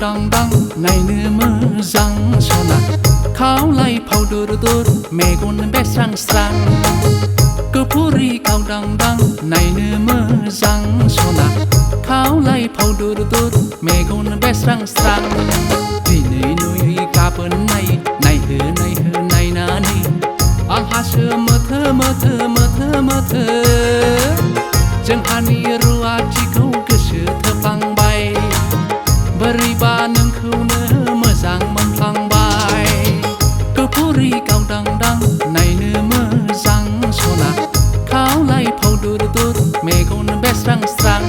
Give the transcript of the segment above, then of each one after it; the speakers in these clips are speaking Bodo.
गावदांदां नायनो मोजां सना खावलाय फावदुर दुर मेगन बेस्रां स्रां गुफुरै गावदांदां नायनो मोजां सना खावलाय फावदुर दुर मेगन बेस्रां स्रां दिनै नुयै गाबोन नायै नायहो नायहो नायनानै आंहासो मोथो मोथो मोथो मोथो जोंहानि रुवाथिखौ गोसो थोफ्लांबाय बोरैबा नोंखौनो मोजां मोनफ्लांबाय गुफुरै गावदांदां नायनो मोजां सना खावलाय फावदुर दुर मेगन बेस्रां स्रां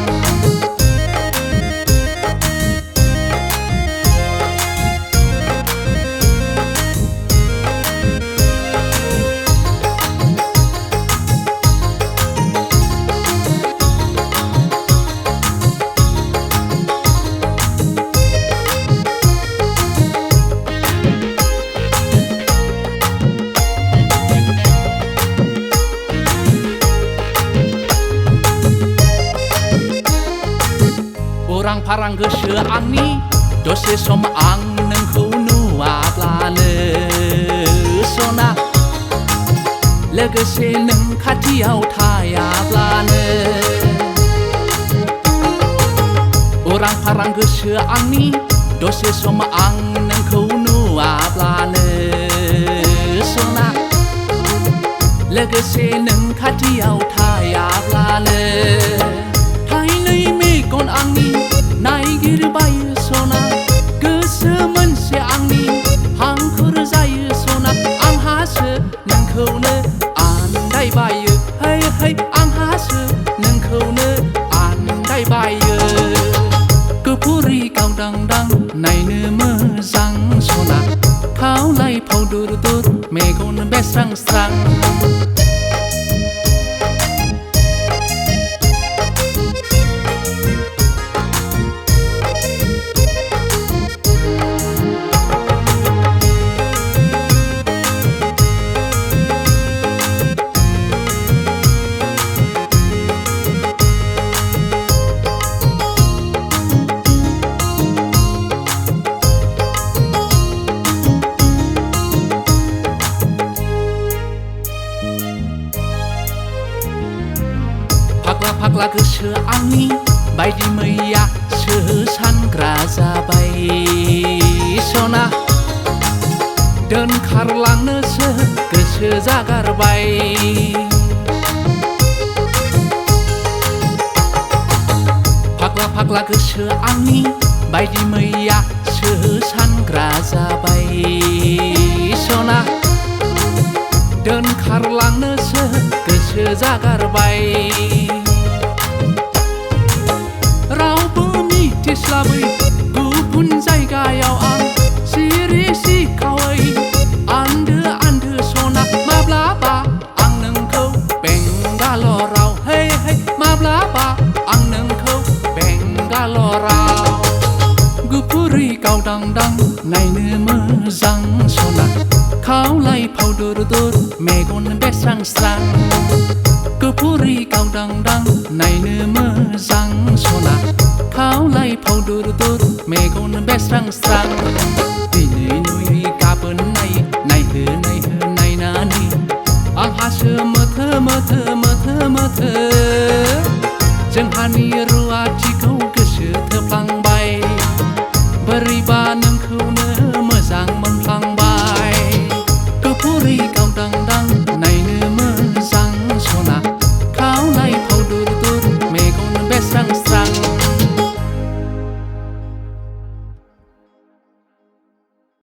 उरां फारां गोसो आंनि दसे सम आं नोंखौ नुवाब्लानो सना लोगोसे नों खाथियाव थायाब्लानो उरां फारां गोसो आंनि दसे सम आं नोंखौ नुवाब्लानो सना लोगोसे नों खाथियाव थायाब्लानो थाइनै मेगन आंनि नायगिरबायो सना गोसो मोनसे आंनि हांखुर जायो सना आंहासो नोंखौनो आन्दायबायो है है आंहासो नोंखौनो आन्दायबायो गुफुरै गावदांदां नायनो मोजां सना खावलाय फावदुर दुर मेगन बेस्रां स्रां फाग्ला फाग्ला गोसो आंनि बायदि मैया सानग्रा जाबाय सना दोनखारलांनोसो गोसो जागारबाय फाग्ला फाग्ला गोसो आंनि बायदि मैया सानग्रा जाबाय सना दोनखारलांनोसो गोसो जागारबाय रावबो मिथिस्लाबै गुबुन जायगायाव आं सिरि सिखावै आन्दो आन्दो सना माब्लाबा आं नोंखौ बेंगालराव है है माब्लाबा आं नोंखौ बेंगालराव गुफुरै गावदांदां नायनो मोजां सना खावलाय फावदुर दुर मेगन बेस्रां स्रां गुफुरै गावदांदां नायनो मोजां सना खावलाय फावदुर दुर मेगन बेस्रां स्रां दिनै नुयै गाबोन नायै नायहो नायहो नायनानै आंहासो मोथो मोथो मोथो मोथो जोंहानि रुवाथिखौ गोसो थोफ्लांबाय बोरैबा